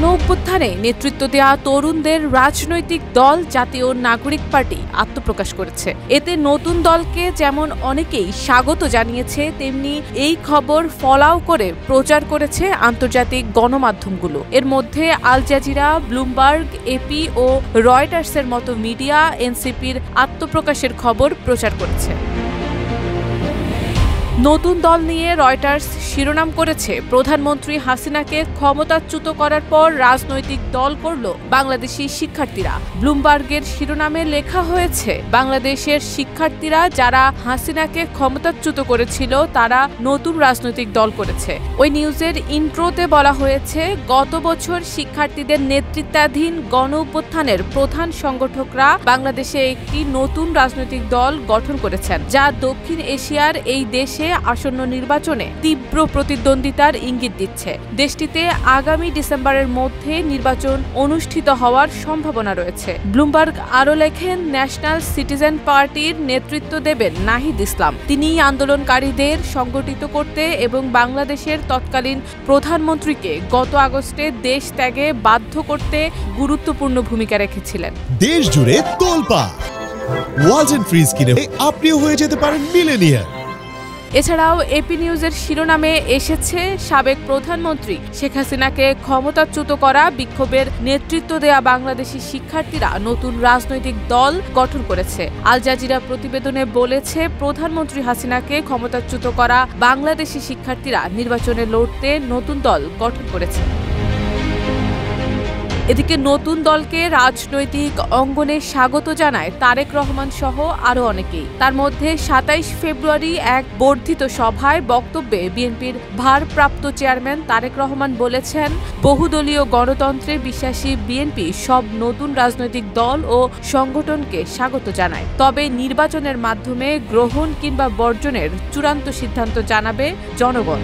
গণঅভ্যুত্থানে নেতৃত্ব দেওয়া তরুণদের রাজনৈতিক দল জাতীয় নাগরিক পার্টি আত্মপ্রকাশ করেছে। এতে নতুন দলকে যেমন অনেকেই স্বাগত জানিয়েছে, তেমনি এই খবর ফলাও করে প্রচার করেছে আন্তর্জাতিক গণমাধ্যমগুলো। এর মধ্যে আল জাজিরা, ব্লুমবার্গ, এপি ও রয়টার্সের মতো মিডিয়া এনসিপির আত্মপ্রকাশের খবর প্রচার করেছে। নতুন দল নিয়ে রয়টার্স শিরোনাম করেছে, প্রধানমন্ত্রী হাসিনাকে ক্ষমতাচ্যুত করার পর রাজনৈতিক দল করল বাংলাদেশি শিক্ষার্থীরা। ব্লুমবার্গের শিরোনামে লেখা হয়েছে, বাংলাদেশের শিক্ষার্থীরা যারা হাসিনাকে ক্ষমতাচ্যুত করেছিল তারা নতুন রাজনৈতিক দল করেছে। ওই নিউজের ইন্ট্রোতে বলা হয়েছে, গত বছর শিক্ষার্থীদের নেতৃত্বাধীন গণঅভ্যুত্থানের প্রধান সংগঠকরা বাংলাদেশে একটি নতুন রাজনৈতিক দল গঠন করেছেন, যা দক্ষিণ এশিয়ার এই দেশে আসন্ন নির্বাচনে তীব্র প্রতিদ্বন্দ্বিতার ইঙ্গিত দিচ্ছে। দেশটিতে আগামী ডিসেম্বরের মধ্যে নির্বাচন অনুষ্ঠিত হওয়ার সম্ভাবনা রয়েছে। ব্লুমবার্গ আরও লেখেন, ন্যাশনাল সিটিজেন পার্টির নেতৃত্ব দেবেন নাহিদ ইসলাম। তিনি আন্দোলনকারীদের সংগঠিত করতে এবং বাংলাদেশের তৎকালীন প্রধানমন্ত্রীকে গত আগস্টে দেশ ত্যাগে বাধ্য করতে গুরুত্বপূর্ণ ভূমিকা রেখেছিলেন। দেশ জুড়ে তোলপাড় ওয়ালটন ফ্রিজ কিনে আপনিও হয়ে যেতে পারেন মিলেনিয়ার। এছাড়াও এপি নিউজের শিরোনামে এসেছে, সাবেক প্রধানমন্ত্রী শেখ হাসিনাকে ক্ষমতাচ্যুত করা বিক্ষোভের নেতৃত্ব দেয়া বাংলাদেশি শিক্ষার্থীরা নতুন রাজনৈতিক দল গঠন করেছে। আল জাজিরা প্রতিবেদনে বলেছে, প্রধানমন্ত্রী হাসিনাকে ক্ষমতাচ্যুত করা বাংলাদেশি শিক্ষার্থীরা নির্বাচনে লড়তে নতুন দল গঠন করেছে। এদিকে নতুন দলকে রাজনৈতিক অঙ্গনে স্বাগত জানায় তারেক রহমান সহ আরও অনেকেই। তার মধ্যে ২৭ ফেব্রুয়ারি এক বর্ধিত সভায় বক্তব্যে বিএনপির ভারপ্রাপ্ত চেয়ারম্যান তারেক রহমান বলেছেন, বহুদলীয় গণতন্ত্রে বিশ্বাসী বিএনপি সব নতুন রাজনৈতিক দল ও সংগঠনকে স্বাগত জানায়, তবে নির্বাচনের মাধ্যমে গ্রহণ কিংবা বর্জনের চূড়ান্ত সিদ্ধান্ত জানাবে জনগণ।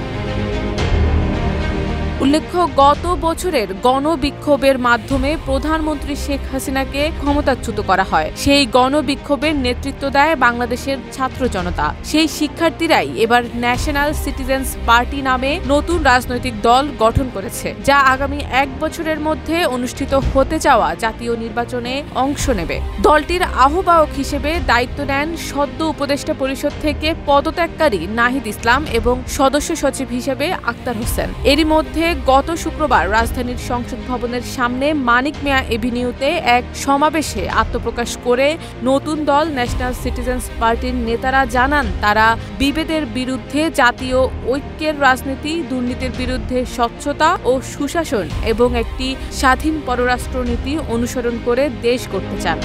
উল্লেখ্য, গত বছরের গণবিক্ষোভের মাধ্যমে প্রধানমন্ত্রী শেখ হাসিনাকে ক্ষমতাচ্যুত করা হয়। সেই গণবিক্ষোভের নেতৃত্ব দেয় বাংলাদেশের ছাত্র জনতা। সেই শিক্ষার্থীরাই এবার ন্যাশনাল সিটিজেন্স পার্টি নামে নতুন রাজনৈতিক দল গঠন করেছে, যা আগামী ১ বছরের মধ্যে অনুষ্ঠিত হতে যাওয়া জাতীয় নির্বাচনে অংশ নেবে। দলটির আহ্বায়ক হিসেবে দায়িত্ব নেন সদ্য উপদেষ্টা পরিষদ থেকে পদত্যাগকারী নাহিদ ইসলাম এবং সদস্য সচিব হিসেবে আক্তার হোসেন। এরই মধ্যে গত শুক্রবার রাজধানীর সংসদ ভবনের সামনে মানিক মিয়া এভিনিউতে এক সমাবেশে আত্মপ্রকাশ করে নতুন দল ন্যাশনাল সিটিজেন্স পার্টির নেতারা জানান, তারা বিভেদের বিরুদ্ধে জাতীয় ঐক্যের রাজনীতি, দুর্নীতির বিরুদ্ধে স্বচ্ছতা ও সুশাসন এবং একটি স্বাধীন পররাষ্ট্রনীতি অনুসরণ করে দেশ গড়তে চান।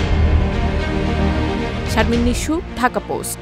শারমিন নিশু, ঢাকা পোস্ট।